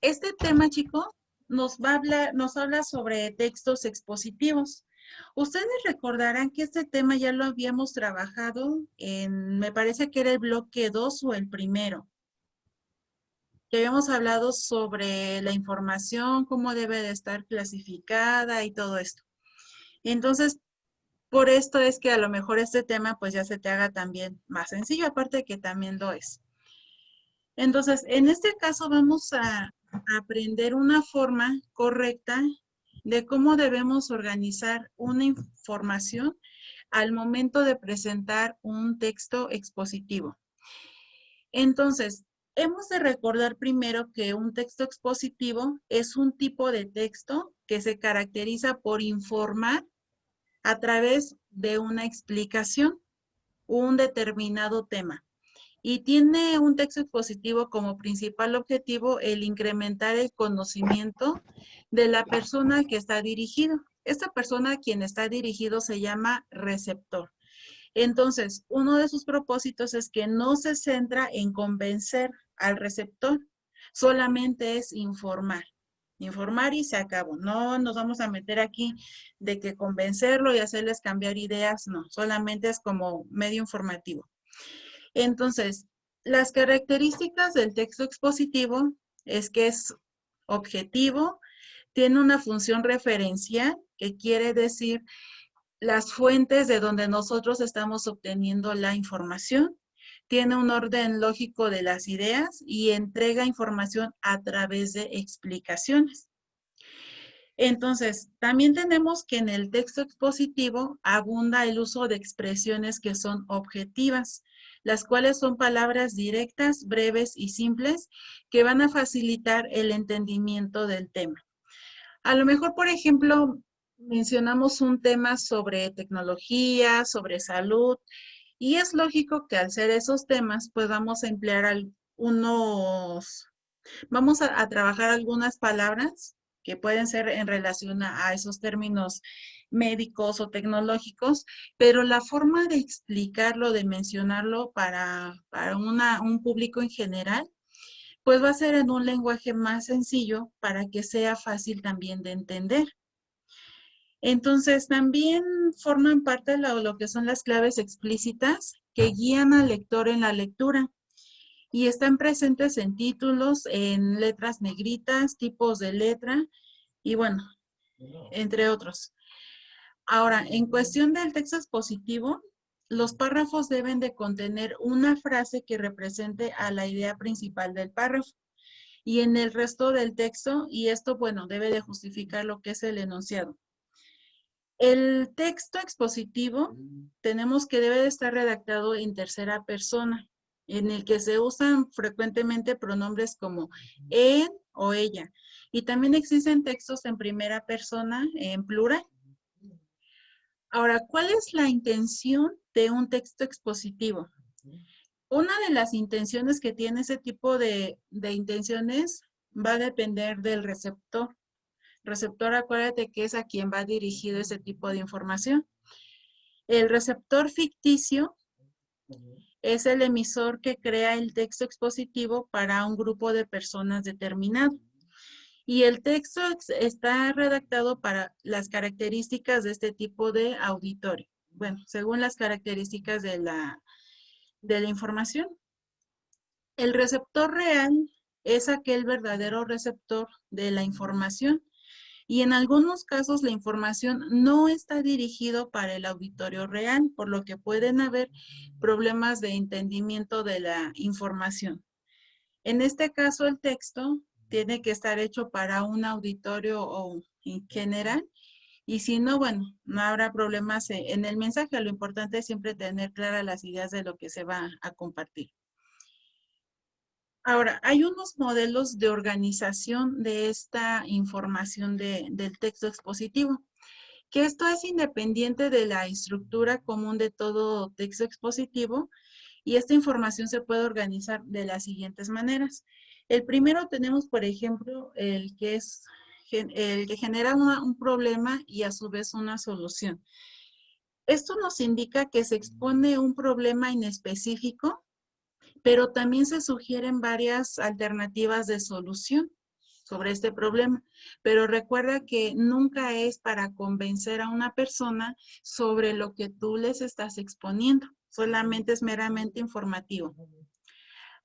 Este tema, chicos, nos habla sobre textos expositivos. Ustedes recordarán que este tema ya lo habíamos trabajado me parece que era el bloque 2 o el primero, que habíamos hablado sobre la información, cómo debe de estar clasificada y todo esto. Entonces, por esto es que a lo mejor este tema pues ya se te haga también más sencillo, aparte de que también lo es. Entonces, en este caso vamos a aprender una forma correcta de cómo debemos organizar una información al momento de presentar un texto expositivo. Entonces, hemos de recordar primero que un texto expositivo es un tipo de texto que se caracteriza por informar a través de una explicación un determinado tema. Y tiene un texto expositivo como principal objetivo el incrementar el conocimiento de la persona al que está dirigido. Esta persona a quien está dirigido se llama receptor. Entonces, uno de sus propósitos es que no se centra en convencer al receptor, solamente es informar. Informar y se acabó. No nos vamos a meter aquí de que convencerlo y hacerles cambiar ideas, no, solamente es como medio informativo. Entonces, las características del texto expositivo es que es objetivo, tiene una función referencial, que quiere decir las fuentes de donde nosotros estamos obteniendo la información, tiene un orden lógico de las ideas y entrega información a través de explicaciones. Entonces, también tenemos que en el texto expositivo abunda el uso de expresiones que son objetivas, las cuales son palabras directas, breves y simples que van a facilitar el entendimiento del tema. A lo mejor, por ejemplo, mencionamos un tema sobre tecnología, sobre salud, y es lógico que al ser esos temas, pues vamos a emplear vamos a trabajar algunas palabras que pueden ser en relación a esos términos médicos o tecnológicos, pero la forma de explicarlo, de mencionarlo para un público en general, pues va a ser en un lenguaje más sencillo para que sea fácil también de entender. Entonces, también forman parte de lo que son las claves explícitas que guían al lector en la lectura y están presentes en títulos, en letras negritas, tipos de letra y bueno, entre otros. Ahora, en cuestión del texto expositivo, los párrafos deben de contener una frase que represente a la idea principal del párrafo. Y en el resto del texto, y esto, bueno, debe de justificar lo que es el enunciado. El texto expositivo tenemos que debe de estar redactado en tercera persona, en el que se usan frecuentemente pronombres como él o ella. Y también existen textos en primera persona, en plural. Ahora, ¿cuál es la intención de un texto expositivo? Una de las intenciones que tiene ese tipo de intenciones va a depender del receptor. Receptor, acuérdate que es a quien va dirigido ese tipo de información. El receptor ficticio es el emisor que crea el texto expositivo para un grupo de personas determinado. Y el texto está redactado para las características de este tipo de auditorio. Bueno, según las características de la información. El receptor real es aquel verdadero receptor de la información y en algunos casos la información no está dirigido para el auditorio real, por lo que pueden haber problemas de entendimiento de la información. En este caso, el texto tiene que estar hecho para un auditorio o en general y si no, bueno, no habrá problemas en el mensaje. Lo importante es siempre tener claras las ideas de lo que se va a compartir. Ahora, hay unos modelos de organización de esta información del texto expositivo, que esto es independiente de la estructura común de todo texto expositivo y esta información se puede organizar de las siguientes maneras. El primero tenemos, por ejemplo, el que genera un problema y a su vez una solución. Esto nos indica que se expone un problema en específico pero también se sugieren varias alternativas de solución. sobre este problema, pero recuerda que nunca es para convencer a una persona sobre lo que tú les estás exponiendo, solamente es meramente informativo.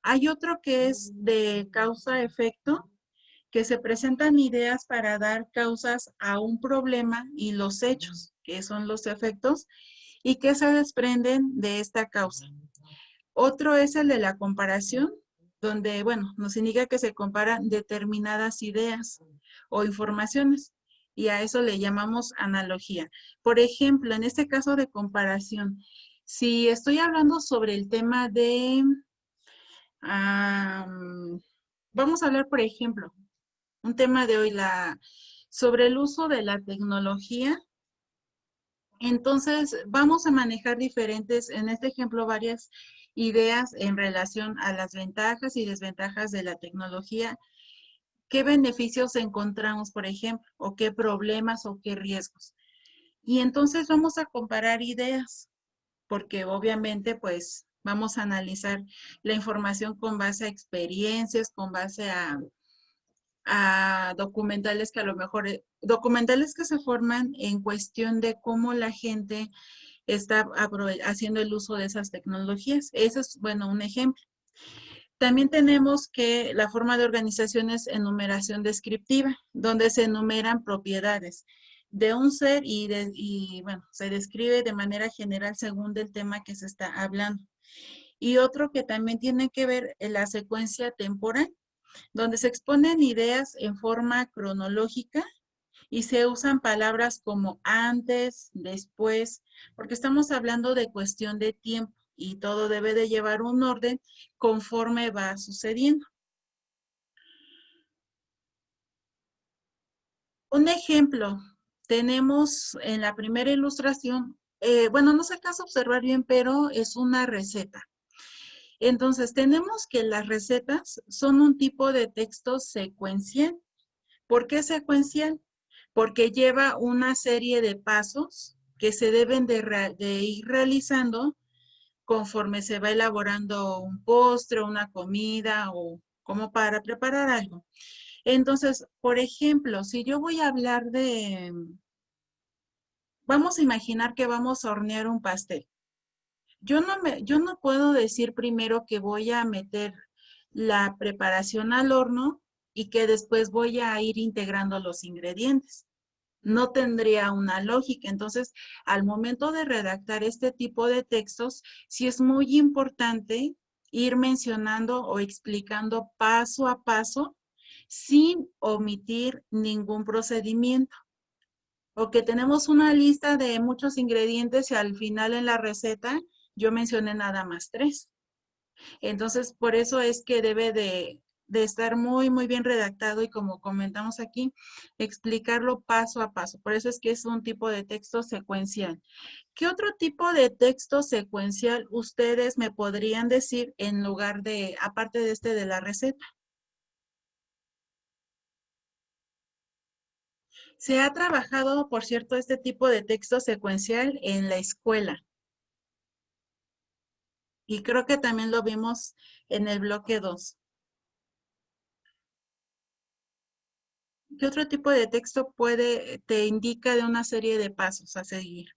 Hay otro que es de causa-efecto, que se presentan ideas para dar causas a un problema y los hechos, que son los efectos, y que se desprenden de esta causa. Otro es el de la comparación, donde, bueno, nos indica que se comparan determinadas ideas o informaciones, y a eso le llamamos analogía. Por ejemplo, en este caso de comparación, si estoy hablando sobre el tema de, vamos a hablar, por ejemplo, un tema de hoy, sobre el uso de la tecnología. Entonces, vamos a manejar diferentes, en este ejemplo, varias ideas en relación a las ventajas y desventajas de la tecnología. ¿Qué beneficios encontramos, por ejemplo? ¿O qué problemas o qué riesgos? Y entonces vamos a comparar ideas, porque obviamente, pues, vamos a analizar la información con base a experiencias, con base a documentales que a lo mejor, documentales que se forman en cuestión de cómo la gente está haciendo el uso de esas tecnologías. Ese es, bueno, un ejemplo. También tenemos que la forma de organización es enumeración descriptiva, donde se enumeran propiedades de un ser y bueno, se describe de manera general según del tema que se está hablando. Y otro que también tiene que ver en la secuencia temporal, donde se exponen ideas en forma cronológica y se usan palabras como antes, después, porque estamos hablando de cuestión de tiempo y todo debe de llevar un orden conforme va sucediendo. Un ejemplo, tenemos en la primera ilustración, bueno, no se alcanza a observar bien, pero es una receta. Entonces, tenemos que las recetas son un tipo de texto secuencial. ¿Por qué secuencial? Porque lleva una serie de pasos que se deben de ir realizando conforme se va elaborando un postre, una comida o como para preparar algo. Entonces, por ejemplo, si yo voy a hablar de, vamos a imaginar que vamos a hornear un pastel. Yo no puedo decir primero que voy a meter la preparación al horno y que después voy a ir integrando los ingredientes. No tendría una lógica. Entonces, al momento de redactar este tipo de textos, sí es muy importante ir mencionando o explicando paso a paso sin omitir ningún procedimiento. O que tenemos una lista de muchos ingredientes y al final en la receta yo mencioné nada más 3. Entonces, por eso es que debe de estar muy, muy bien redactado y como comentamos aquí, explicarlo paso a paso. Por eso es que es un tipo de texto secuencial. ¿Qué otro tipo de texto secuencial ustedes me podrían decir en lugar de, aparte de este de la receta? Se ha trabajado, por cierto, este tipo de texto secuencial en la escuela y creo que también lo vimos en el bloque 2. ¿Qué otro tipo de texto te indica de una serie de pasos a seguir?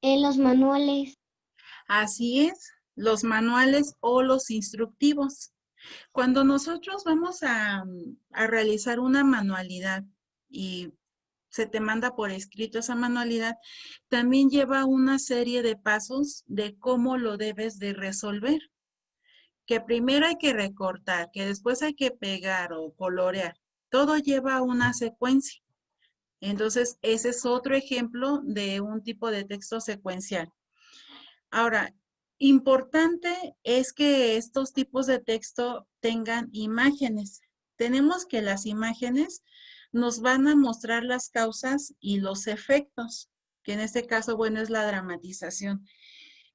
En los manuales. Así es, los manuales o los instructivos. Cuando nosotros vamos a realizar una manualidad y se te manda por escrito esa manualidad, también lleva una serie de pasos de cómo lo debes de resolver. Que primero hay que recortar, que después hay que pegar o colorear. Todo lleva una secuencia. Entonces, ese es otro ejemplo de un tipo de texto secuencial. Ahora, importante es que estos tipos de texto tengan imágenes. Tenemos que las imágenes nos van a mostrar las causas y los efectos, que en este caso, bueno, es la dramatización.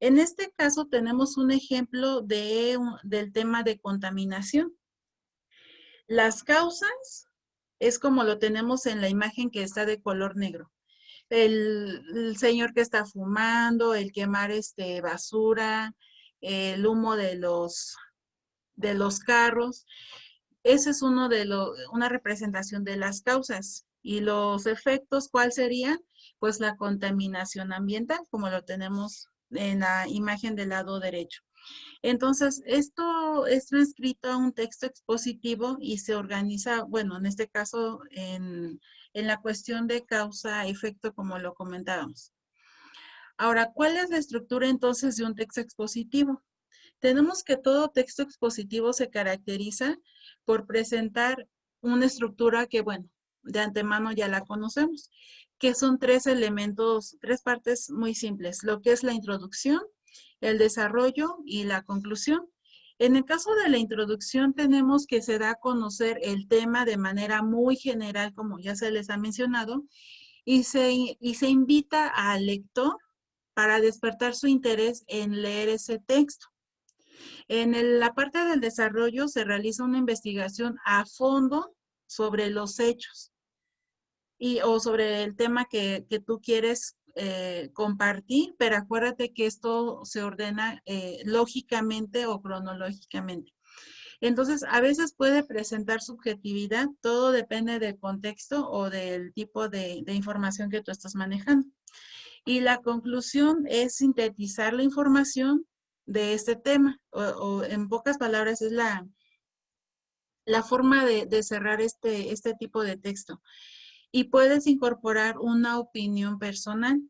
En este caso tenemos un ejemplo del tema de contaminación. Las causas es como lo tenemos en la imagen que está de color negro. El señor que está fumando, el quemar basura, el humo de los carros. Ese es una representación de las causas. Y los efectos, ¿cuál serían? Pues la contaminación ambiental, como lo tenemos en la imagen del lado derecho. Entonces, esto es transcrito a un texto expositivo y se organiza, bueno, en este caso, en la cuestión de causa-efecto, como lo comentábamos. Ahora, ¿cuál es la estructura entonces de un texto expositivo? Tenemos que todo texto expositivo se caracteriza por presentar una estructura que, bueno, de antemano ya la conocemos, que son tres elementos, tres partes muy simples, lo que es la introducción, el desarrollo y la conclusión. En el caso de la introducción tenemos que se da a conocer el tema de manera muy general, como ya se les ha mencionado, y se invita al lector para despertar su interés en leer ese texto. En la parte del desarrollo se realiza una investigación a fondo sobre los hechos o sobre el tema que tú quieres compartir, pero acuérdate que esto se ordena lógicamente o cronológicamente. Entonces, a veces puede presentar subjetividad, todo depende del contexto o del tipo de información que tú estás manejando. Y la conclusión es sintetizar la información de este tema, o en pocas palabras es la forma de cerrar este tipo de texto. Y puedes incorporar una opinión personal,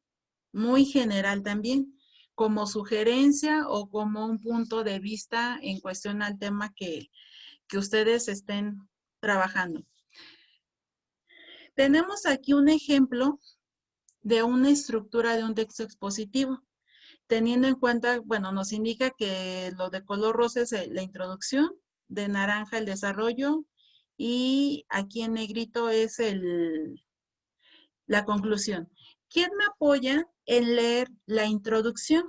muy general también, como sugerencia o como un punto de vista en cuestión al tema que ustedes estén trabajando. Tenemos aquí un ejemplo de una estructura de un texto expositivo. Teniendo en cuenta, bueno, nos indica que lo de color rosa es la introducción, de naranja el desarrollo y aquí en negrito es la conclusión. ¿Quién me apoya en leer la introducción?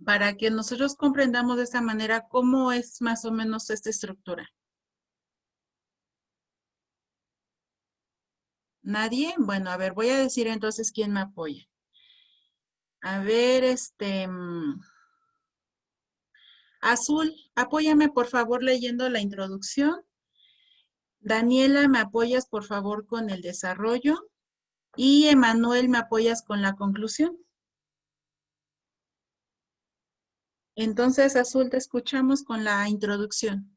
Para que nosotros comprendamos de esta manera cómo es más o menos esta estructura. ¿Nadie? Bueno, a ver, voy a decir entonces quién me apoya. A ver, Azul, apóyame por favor leyendo la introducción. Daniela, ¿me apoyas por favor con el desarrollo? Y Emanuel, ¿me apoyas con la conclusión? Entonces, Azul, te escuchamos con la introducción.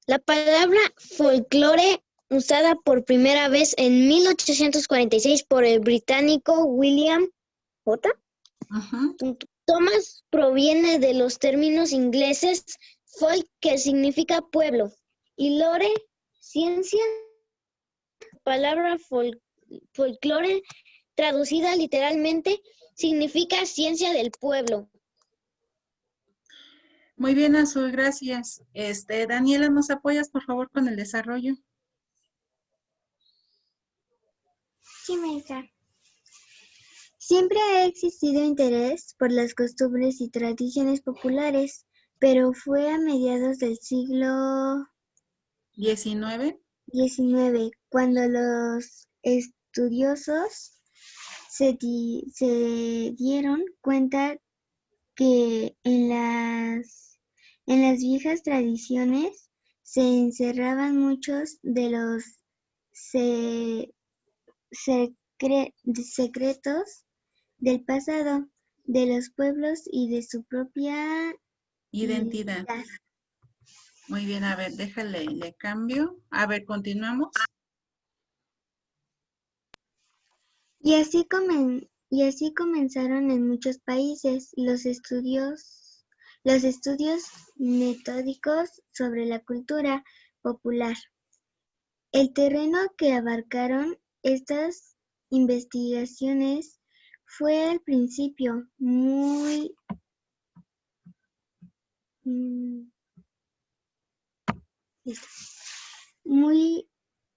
La palabra folclore, usada por primera vez en 1846 por el británico William J. Thomas, proviene de los términos ingleses folk, que significa pueblo, y lore, ciencia. La palabra folclore, traducida literalmente, significa ciencia del pueblo. Muy bien, Azul, gracias. Daniela, ¿nos apoyas por favor con el desarrollo? Sí, maestra. Siempre ha existido interés por las costumbres y tradiciones populares, pero fue a mediados del siglo XIX. cuando los estudiosos se dieron cuenta que en las viejas tradiciones se encerraban muchos de los secretos del pasado de los pueblos y de su propia Identidad. Muy bien, a ver, déjale, le cambio. A ver, continuamos. Y así comenzaron en muchos países los estudios metódicos sobre la cultura popular. El terreno que abarcaron estas investigaciones fue al principio muy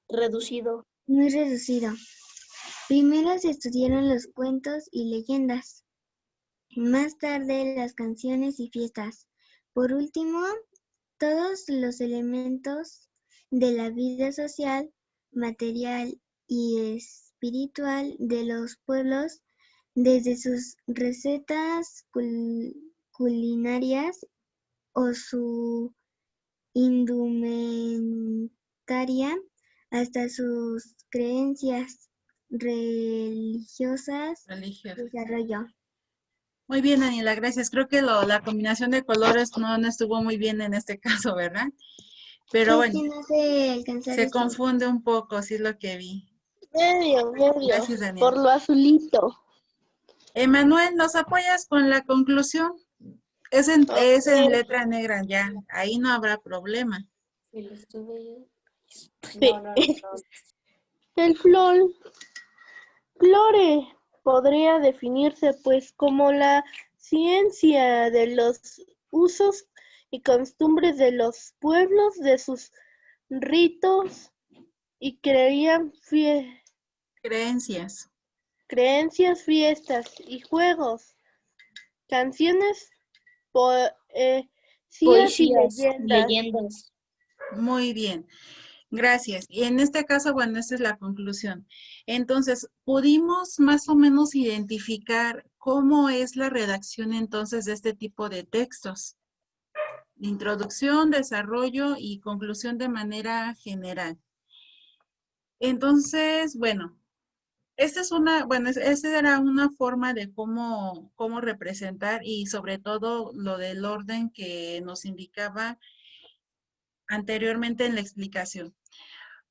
Reducido. muy reducido. Primero se estudiaron los cuentos y leyendas, más tarde las canciones y fiestas. Por último, todos los elementos de la vida social, material y espiritual de los pueblos desde sus recetas culinarias o su indumentaria hasta sus creencias religiosas. Religioso. Desarrollo. Muy bien, Daniela, gracias. Creo que la combinación de colores no estuvo muy bien en este caso, ¿verdad? Pero Es bueno, que no sé alcanzar se eso. confunde un poco, sí es lo que vi. Medio, Gracias, por Daniela. lo azulito. Emanuel, ¿nos apoyas con la conclusión? Es en letra negra ya, ahí no habrá problema. Sí. El flore podría definirse pues como la ciencia de los usos y costumbres de los pueblos, de sus ritos y Creencias. creencias, fiestas y juegos, canciones, poesías y Poesías, leyendas. leyendas. Muy bien, gracias. Y en este caso, bueno, esta es la conclusión. Entonces, pudimos más o menos identificar cómo es la redacción entonces de este tipo de textos. Introducción, desarrollo y conclusión de manera general. Entonces, bueno, esta era una forma de cómo representar y sobre todo lo del orden que nos indicaba anteriormente en la explicación.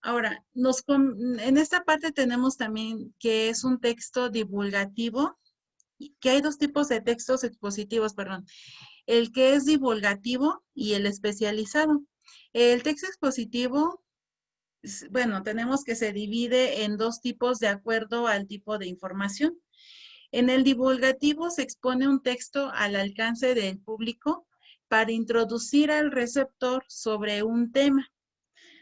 Ahora, en esta parte tenemos también que es un texto divulgativo, que hay dos tipos de textos expositivos, perdón. El que es divulgativo y el especializado. El texto expositivo, bueno, tenemos que se divide en dos tipos de acuerdo al tipo de información. En el divulgativo se expone un texto al alcance del público para introducir al receptor sobre un tema.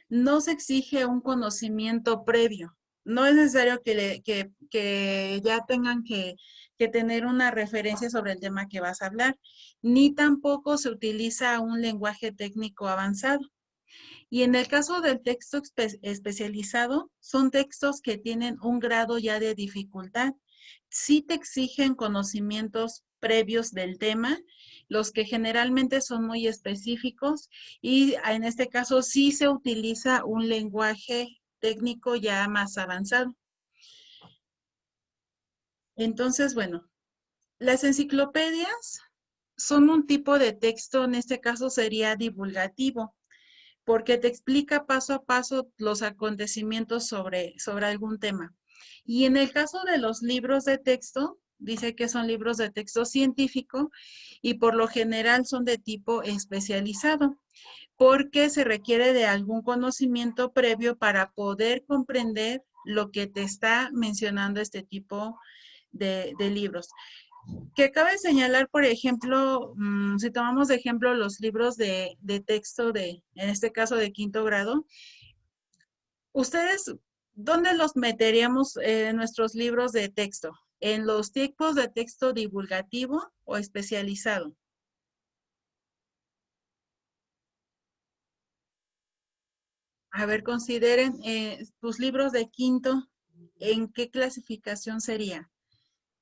No se exige un conocimiento previo. No es necesario que ya tengan que tener una referencia sobre el tema que vas a hablar, ni tampoco se utiliza un lenguaje técnico avanzado. Y en el caso del texto especializado, son textos que tienen un grado ya de dificultad. Sí te exigen conocimientos previos del tema, los que generalmente son muy específicos y en este caso sí se utiliza un lenguaje técnico ya más avanzado. Entonces, bueno, las enciclopedias son un tipo de texto, en este caso sería divulgativo, porque te explica paso a paso los acontecimientos sobre algún tema. Y en el caso de los libros de texto, dice que son libros de texto científico y por lo general son de tipo especializado, porque se requiere de algún conocimiento previo para poder comprender lo que te está mencionando este tipo de libros. Que cabe señalar, por ejemplo, si tomamos de ejemplo los libros de texto en este caso de quinto grado, ¿ustedes dónde los meteríamos en nuestros libros de texto? ¿En los tipos de texto divulgativo o especializado? A ver, consideren tus libros de quinto, ¿en qué clasificación sería?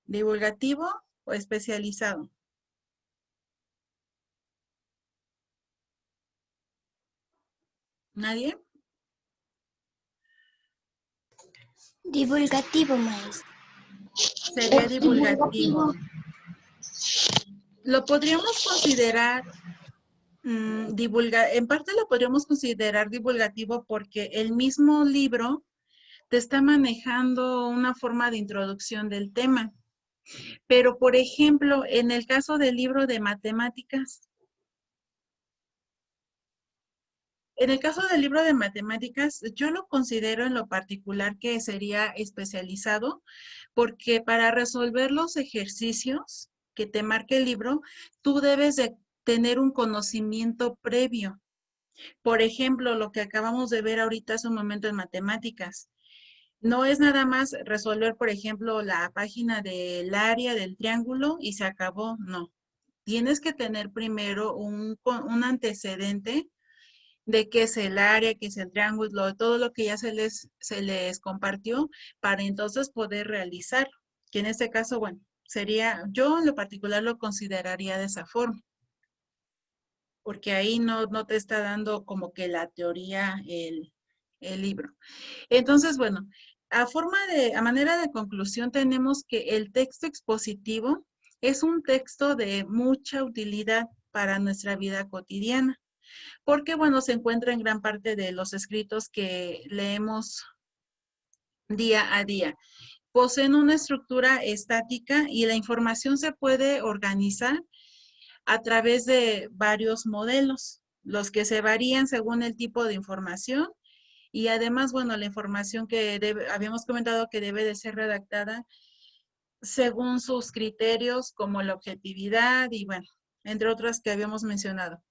¿Divulgativo o especializado? ¿Nadie? Divulgativo, maestro. Sería divulgativo. Lo podríamos considerar en parte lo podríamos considerar divulgativo porque el mismo libro te está manejando una forma de introducción del tema. Pero, por ejemplo, en el caso del libro de matemáticas, yo lo considero en lo particular que sería especializado porque para resolver los ejercicios que te marque el libro, tú debes de tener un conocimiento previo. Por ejemplo, lo que acabamos de ver ahorita hace un momento en matemáticas. No es nada más resolver, por ejemplo, la página del área del triángulo y se acabó. No. Tienes que tener primero un antecedente de qué es el área, qué es el triángulo, todo lo que ya se les compartió para entonces poder realizar. Que en este caso, bueno, Yo en lo particular lo consideraría de esa forma, porque ahí no te está dando como que la teoría el libro. Entonces, bueno, a manera de conclusión tenemos que el texto expositivo es un texto de mucha utilidad para nuestra vida cotidiana, porque, bueno, se encuentra en gran parte de los escritos que leemos día a día. Poseen una estructura estática y la información se puede organizar a través de varios modelos, los que se varían según el tipo de información y además, bueno, la información que habíamos comentado que debe de ser redactada según sus criterios como la objetividad y bueno, entre otras que habíamos mencionado.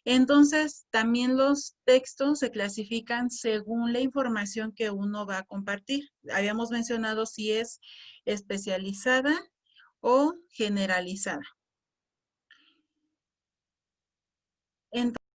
Entonces, también los textos se clasifican según la información que uno va a compartir. Habíamos mencionado si es especializada o generalizada.